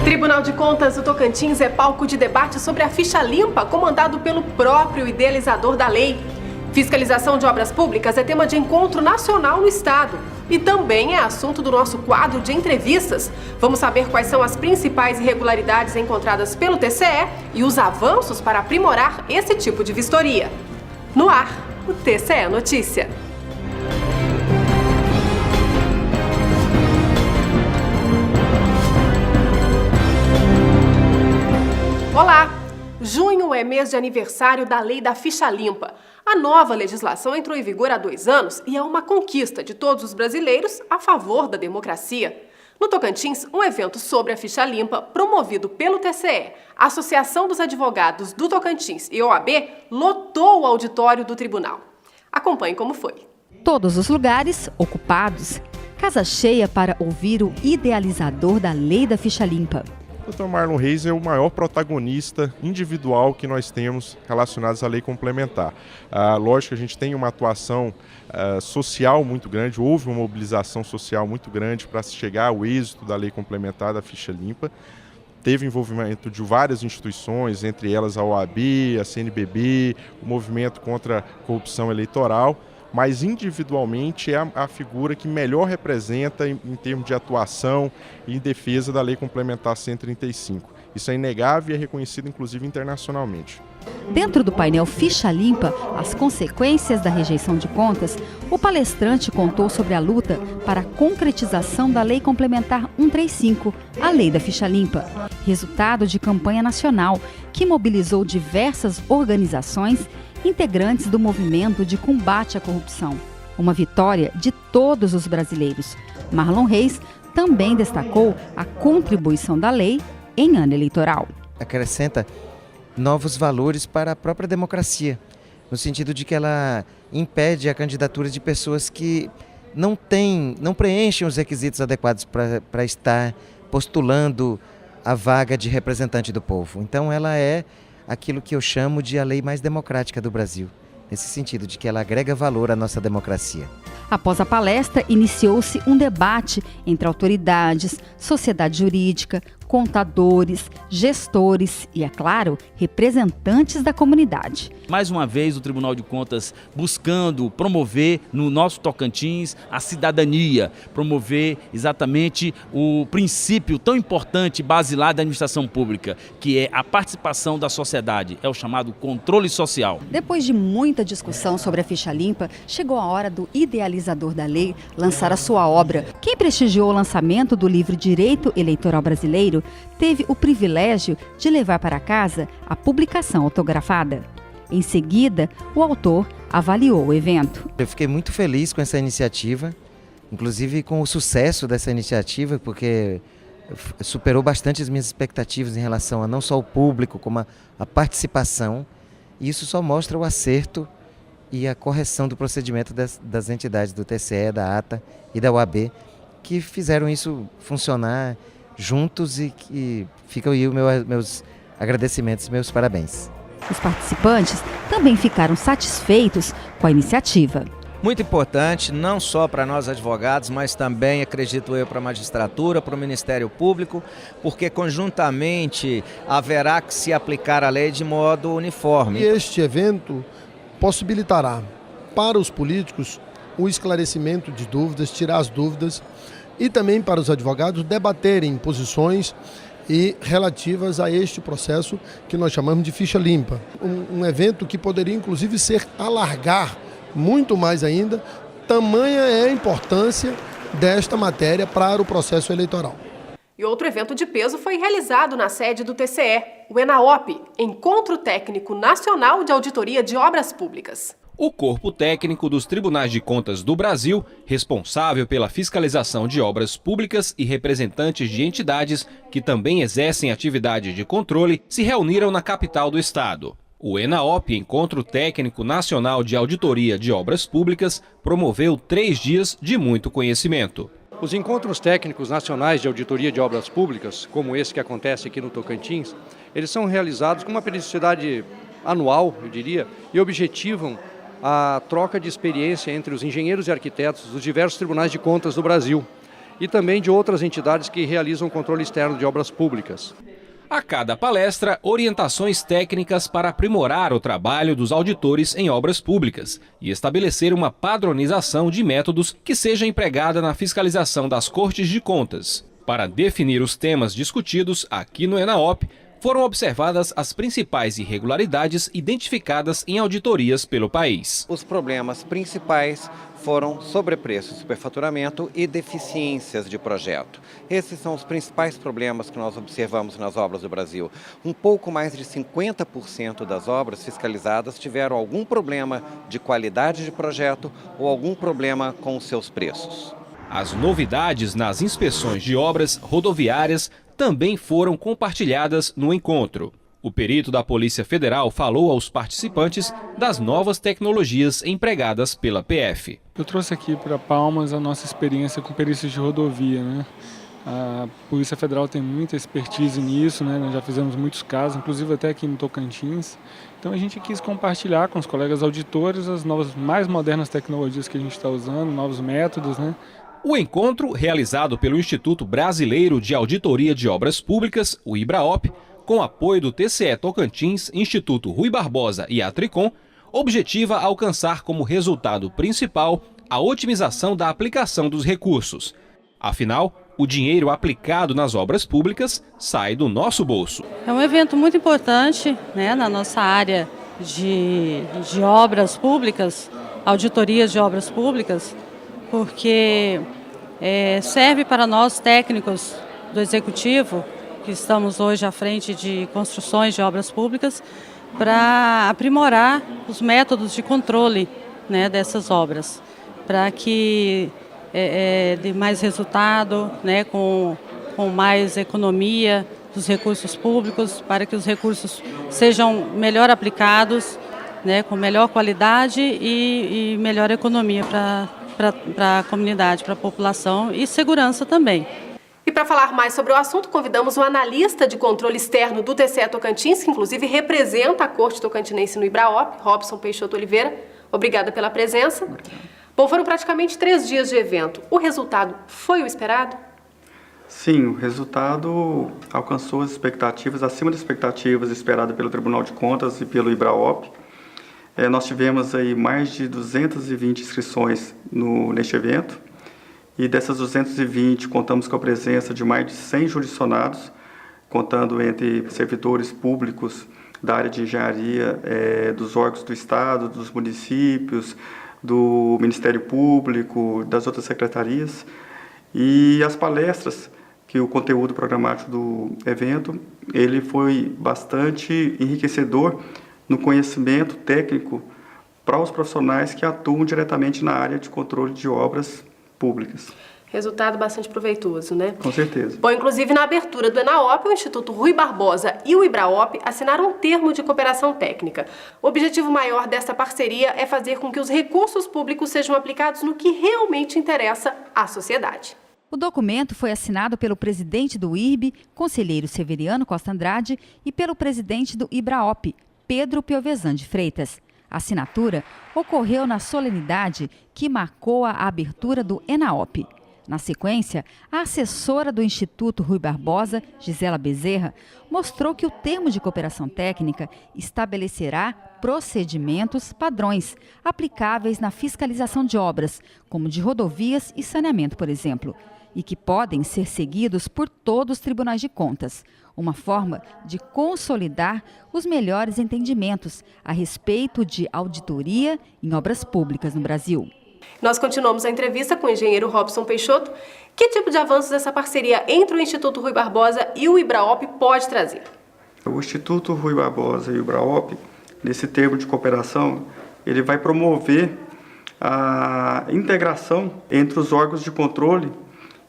Tribunal de Contas do Tocantins é palco de debate sobre a ficha limpa, comandado pelo próprio idealizador da lei. Fiscalização de obras públicas é tema de encontro nacional no estado e também é assunto do nosso quadro de entrevistas. Vamos saber quais são as principais irregularidades encontradas pelo TCE e os avanços para aprimorar esse tipo de vistoria. No ar, o TCE Notícia. Olá! Junho é mês de aniversário da Lei da Ficha Limpa. A nova legislação entrou em vigor há 2 anos e é uma conquista de todos os brasileiros a favor da democracia. No Tocantins, um evento sobre a ficha limpa, promovido pelo TCE, Associação dos Advogados do Tocantins e OAB, lotou o auditório do tribunal. Acompanhe como foi. Todos os lugares ocupados. Casa cheia para ouvir o idealizador da Lei da Ficha Limpa. O Dr. Marlon Reis é o maior protagonista individual que nós temos relacionados à lei complementar. Lógico que a gente tem uma atuação social muito grande, houve uma mobilização social muito grande para se chegar ao êxito da lei complementar da ficha limpa. Teve envolvimento de várias instituições, entre elas a OAB, a CNBB, o Movimento contra a Corrupção Eleitoral, mas individualmente é a figura que melhor representa em termos de atuação e em defesa da Lei Complementar 135. Isso é inegável e é reconhecido inclusive internacionalmente. Dentro do painel Ficha Limpa, as consequências da rejeição de contas, o palestrante contou sobre a luta para a concretização da Lei Complementar 135, a Lei da Ficha Limpa, resultado de campanha nacional que mobilizou diversas organizações integrantes do movimento de combate à corrupção. Uma vitória de todos os brasileiros. Marlon Reis também destacou a contribuição da lei em ano eleitoral. Acrescenta novos valores para a própria democracia, no sentido de que ela impede a candidatura de pessoas que não preenchem os requisitos adequados para estar postulando a vaga de representante do povo. Então ela é aquilo que eu chamo de a lei mais democrática do Brasil, nesse sentido de que ela agrega valor à nossa democracia. Após a palestra, iniciou-se um debate entre autoridades, sociedade jurídica, contadores, gestores e, é claro, representantes da comunidade. Mais uma vez, o Tribunal de Contas buscando promover no nosso Tocantins a cidadania, promover exatamente o princípio tão importante, basilar da administração pública, que é a participação da sociedade, é o chamado controle social. Depois de muita discussão sobre a ficha limpa, chegou a hora do idealizador da lei lançar a sua obra. Quem prestigiou o lançamento do livro Direito Eleitoral Brasileiro teve o privilégio de levar para casa a publicação autografada. Em seguida, o autor avaliou o evento. Eu fiquei muito feliz com essa iniciativa, inclusive com o sucesso dessa iniciativa, porque superou bastante as minhas expectativas em relação a não só o público, como a participação. E isso só mostra o acerto e a correção do procedimento das entidades do TCE, da ATA e da OAB, que fizeram isso funcionar juntos e que ficam aí os meus agradecimentos, meus parabéns. Os participantes também ficaram satisfeitos com a iniciativa. Muito importante, não só para nós advogados, mas também, acredito eu, para a magistratura, para o Ministério Público, porque conjuntamente haverá que se aplicar a lei de modo uniforme. E este evento possibilitará para os políticos o esclarecimento de dúvidas, tirar as dúvidas, e também para os advogados debaterem posições relativas a este processo que nós chamamos de ficha limpa. Um evento que poderia inclusive alargar muito mais ainda, tamanha é a importância desta matéria para o processo eleitoral. E outro evento de peso foi realizado na sede do TCE, o ENAOP, Encontro Técnico Nacional de Auditoria de Obras Públicas. O corpo técnico dos Tribunais de Contas do Brasil, responsável pela fiscalização de obras públicas e representantes de entidades que também exercem atividade de controle, se reuniram na capital do estado. O ENAOP, Encontro Técnico Nacional de Auditoria de Obras Públicas, promoveu 3 dias de muito conhecimento. Os encontros técnicos nacionais de auditoria de obras públicas, como esse que acontece aqui no Tocantins, eles são realizados com uma periodicidade anual, eu diria, e objetivam a troca de experiência entre os engenheiros e arquitetos dos diversos tribunais de contas do Brasil. e também de outras entidades que realizam controle externo de obras públicas. A cada palestra, orientações técnicas para aprimorar o trabalho dos auditores em obras públicas e estabelecer uma padronização de métodos que seja empregada na fiscalização das Cortes de Contas. Para definir os temas discutidos aqui no ENAOP, foram observadas as principais irregularidades identificadas em auditorias pelo país. Os problemas principais foram sobrepreço, superfaturamento e deficiências de projeto. Esses são os principais problemas que nós observamos nas obras do Brasil. Um pouco mais de 50% das obras fiscalizadas tiveram algum problema de qualidade de projeto ou algum problema com os seus preços. As novidades nas inspeções de obras rodoviárias também foram compartilhadas no encontro. O perito da Polícia Federal falou aos participantes das novas tecnologias empregadas pela PF. Eu trouxe aqui para Palmas a nossa experiência com perícias de rodovia, né? A Polícia Federal tem muita expertise nisso, né? Nós já fizemos muitos casos, inclusive até aqui no Tocantins. Então a gente quis compartilhar com os colegas auditores as novas, mais modernas tecnologias que a gente está usando, novos métodos, né? O encontro, realizado pelo Instituto Brasileiro de Auditoria de Obras Públicas, o IBRAOP, com apoio do TCE Tocantins, Instituto Rui Barbosa e a Tricom, objetiva alcançar como resultado principal a otimização da aplicação dos recursos. Afinal, o dinheiro aplicado nas obras públicas sai do nosso bolso. É um evento muito importante, né, na nossa área de obras públicas, auditorias de obras públicas, porque serve para nós técnicos do Executivo, que estamos hoje à frente de construções de obras públicas, para aprimorar os métodos de controle, né, dessas obras, para que dê mais resultado, né, com mais economia dos recursos públicos, para que os recursos sejam melhor aplicados, né, com melhor qualidade e melhor economia para a comunidade, para a população e segurança também. E para falar mais sobre o assunto, convidamos um analista de controle externo do TCE Tocantins, que inclusive representa a Corte Tocantinense no IBRAOP, Robson Peixoto Oliveira. Obrigada pela presença. Obrigado. Bom, foram praticamente 3 dias de evento. O resultado foi o esperado? Sim, o resultado alcançou as expectativas, acima das expectativas esperadas pelo Tribunal de Contas e pelo IBRAOP. Nós tivemos aí mais de 220 inscrições neste evento. E dessas 220, contamos com a presença de mais de 100 jurisdicionados, contando entre servidores públicos da área de engenharia, dos órgãos do Estado, dos municípios, do Ministério Público, das outras secretarias. E as palestras, que o conteúdo programático do evento, ele foi bastante enriquecedor no conhecimento técnico para os profissionais que atuam diretamente na área de controle de obras públicas. Resultado bastante proveitoso, né? Com certeza. Bom, inclusive na abertura do ENAOP, o Instituto Rui Barbosa e o IBRAOP assinaram um termo de cooperação técnica. O objetivo maior dessa parceria é fazer com que os recursos públicos sejam aplicados no que realmente interessa à sociedade. O documento foi assinado pelo presidente do IRB, conselheiro Severiano Costa Andrade, e pelo presidente do IBRAOP, Pedro Piovesan de Freitas. A assinatura ocorreu na solenidade que marcou a abertura do ENAOP. Na sequência, a assessora do Instituto Rui Barbosa, Gisela Bezerra, mostrou que o termo de cooperação técnica estabelecerá procedimentos padrões aplicáveis na fiscalização de obras, como de rodovias e saneamento, por exemplo, e que podem ser seguidos por todos os tribunais de contas. Uma forma de consolidar os melhores entendimentos a respeito de auditoria em obras públicas no Brasil. Nós continuamos a entrevista com o engenheiro Robson Peixoto. Que tipo de avanços essa parceria entre o Instituto Rui Barbosa e o IBRAOP pode trazer? O Instituto Rui Barbosa e o IBRAOP, nesse termo de cooperação, ele vai promover a integração entre os órgãos de controle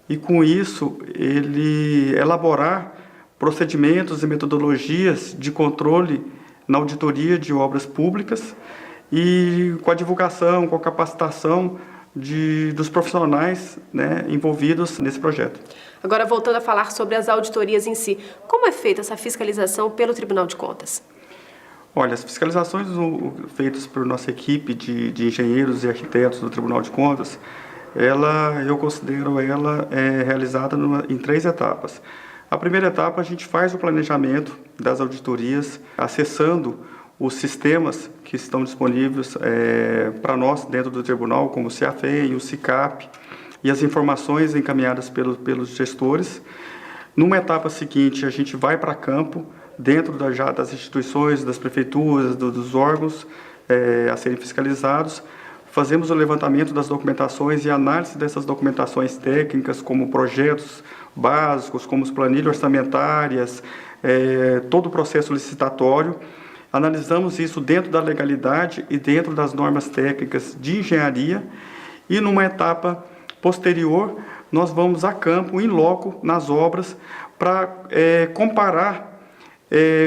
e, com isso, ele elaborar procedimentos e metodologias de controle na auditoria de obras públicas e com a divulgação, com a capacitação dos profissionais, né, envolvidos nesse projeto. Agora, voltando a falar sobre as auditorias em si, como é feita essa fiscalização pelo Tribunal de Contas? Olha, as fiscalizações feitas por nossa equipe de engenheiros e arquitetos do Tribunal de Contas, eu considero ela realizada em 3 etapas. A primeira etapa, a gente faz o planejamento das auditorias, acessando os sistemas que estão disponíveis para nós dentro do tribunal, como o CAFEI, o CICAP, e as informações encaminhadas pelos gestores. Numa etapa seguinte, a gente vai para campo, dentro das instituições, das prefeituras, dos órgãos a serem fiscalizados. Fazemos o levantamento das documentações e análise dessas documentações técnicas, como projetos básicos, como as planilhas orçamentárias, todo o processo licitatório. Analisamos isso dentro da legalidade e dentro das normas técnicas de engenharia. E numa etapa posterior, nós vamos a campo, in loco, nas obras, para comparar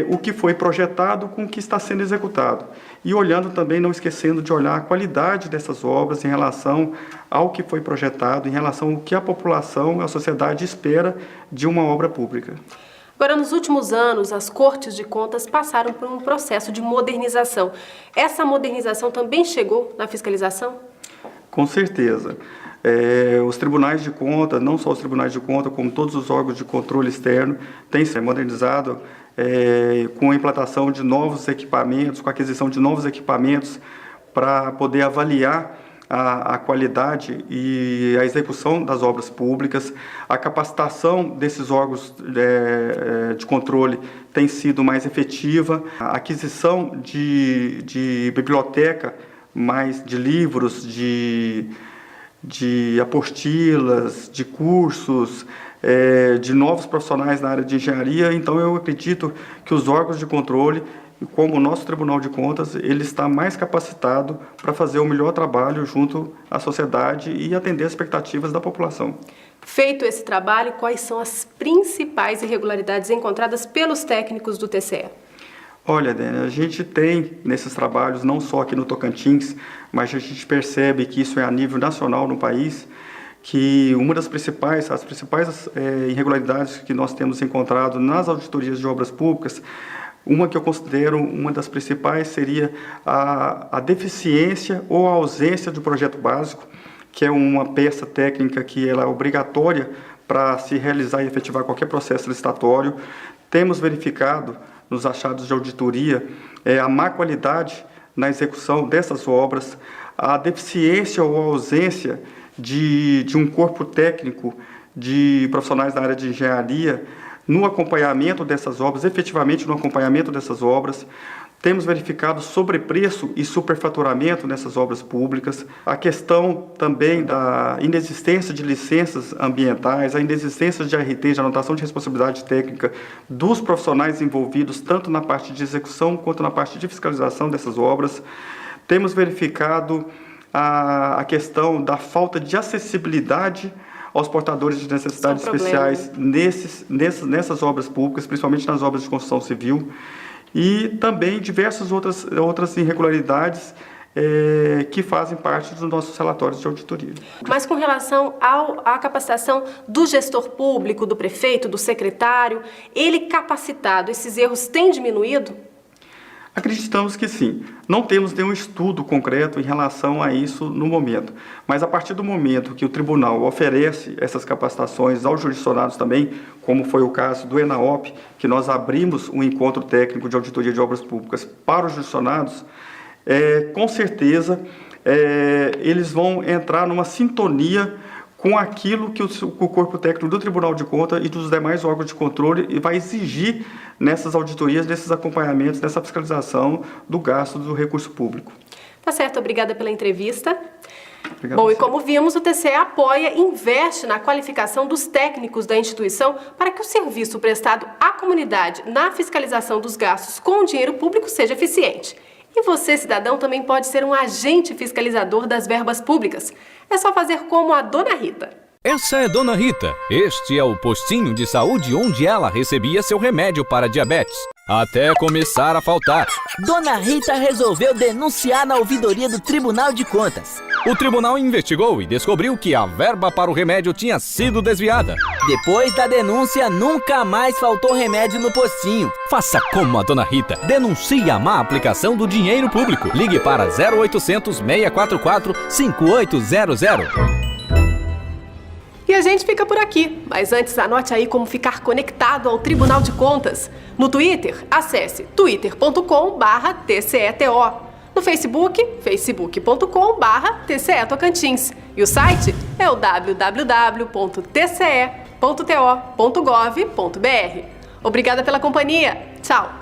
o que foi projetado com o que está sendo executado. E olhando também, não esquecendo de olhar a qualidade dessas obras em relação ao que foi projetado, em relação ao que a população, a sociedade espera de uma obra pública. Agora, nos últimos anos, as Cortes de Contas passaram por um processo de modernização. Essa modernização também chegou na fiscalização? Com certeza. Os tribunais de conta, não só os tribunais de conta, como todos os órgãos de controle externo, têm se modernizado com a implantação de novos equipamentos, com a aquisição de novos equipamentos para poder avaliar a qualidade e a execução das obras públicas. A capacitação desses órgãos de controle tem sido mais efetiva. A aquisição de biblioteca, mais de livros, de apostilas, de cursos, de novos profissionais na área de engenharia. Então, eu acredito que os órgãos de controle, como o nosso Tribunal de Contas, ele está mais capacitado para fazer o melhor trabalho junto à sociedade e atender as expectativas da população. Feito esse trabalho, quais são as principais irregularidades encontradas pelos técnicos do TCE? Olha, Dênia, a gente tem nesses trabalhos, não só aqui no Tocantins, mas a gente percebe que isso é a nível nacional no país, que uma das principais, as principais irregularidades que nós temos encontrado nas auditorias de obras públicas, uma que eu considero uma das principais seria a deficiência ou a ausência do projeto básico, que é uma peça técnica que ela é obrigatória para se realizar e efetivar qualquer processo licitatório. Temos verificado nos achados de auditoria a má qualidade na execução dessas obras, a deficiência ou a ausência de um corpo técnico de profissionais da área de engenharia no acompanhamento dessas obras, efetivamente no acompanhamento dessas obras. Temos verificado sobrepreço e superfaturamento nessas obras públicas, a questão também da inexistência de licenças ambientais, a inexistência de ART, de anotação de responsabilidade técnica, dos profissionais envolvidos, tanto na parte de execução quanto na parte de fiscalização dessas obras. Temos verificado a questão da falta de acessibilidade aos portadores de necessidades especiais nessas obras públicas, principalmente nas obras de construção civil, e também diversas outras irregularidades que fazem parte dos nossos relatórios de auditoria. Mas com relação à capacitação do gestor público, do prefeito, do secretário, ele capacitado, esses erros têm diminuído? Acreditamos que sim. Não temos nenhum estudo concreto em relação a isso no momento, mas a partir do momento que o tribunal oferece essas capacitações aos jurisdicionados também, como foi o caso do ENAOP, que nós abrimos um encontro técnico de auditoria de obras públicas para os jurisdicionados, com certeza eles vão entrar numa sintonia com aquilo que o corpo técnico do Tribunal de Contas e dos demais órgãos de controle vai exigir nessas auditorias, nesses acompanhamentos, nessa fiscalização do gasto do recurso público. Tá certo, obrigada pela entrevista. Obrigado. Bom, e como vimos, o TCE apoia e investe na qualificação dos técnicos da instituição para que o serviço prestado à comunidade na fiscalização dos gastos com o dinheiro público seja eficiente. E você, cidadão, também pode ser um agente fiscalizador das verbas públicas. É só fazer como a Dona Rita. Essa é Dona Rita. Este é o postinho de saúde onde ela recebia seu remédio para diabetes, até começar a faltar. Dona Rita resolveu denunciar na ouvidoria do Tribunal de Contas. O tribunal investigou e descobriu que a verba para o remédio tinha sido desviada. Depois da denúncia, nunca mais faltou remédio no postinho. Faça como a Dona Rita. Denuncie a má aplicação do dinheiro público. Ligue para 0800 644 5800. a gente fica por aqui, mas antes anote aí como ficar conectado ao Tribunal de Contas. No Twitter, acesse twitter.com/TCETO. No Facebook, facebook.com/TCE Tocantins. E o site é o www.tce.to.gov.br. Obrigada pela companhia. Tchau!